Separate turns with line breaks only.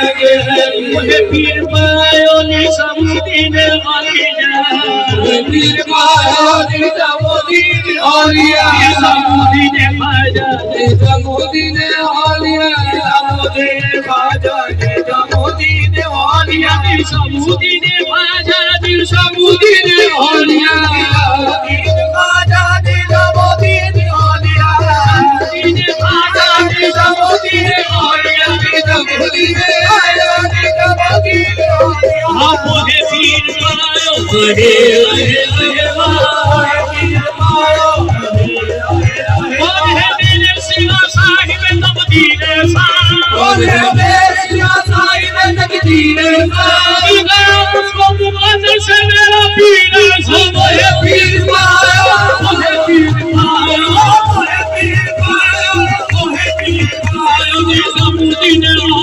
मुझे पीर पायो निजामुद्दीन औलिया पीर पायो निजामुद्दीन औलिया निजामुद्दीन ख्वाजा निजामुद्दीन औलिया निजामुद्दीन ख्वाजा निजामुद्दीन औलिया निजामुद्दीन ख्वाजा निजामुद्दीन औलिया निजामुद्दीन ख्वाजा निजामुद्दीन औलिया निजामुद्दीन ख्वाजा निजामुद्दीन औलिया निजामुद्दीन आप मुझे पीर पायो बड़े कौन है मेरे सिवा साहिब तकदीर कौन है मेरे सिवा साहिब तकदीर उसको मुबारक से मेरा पीर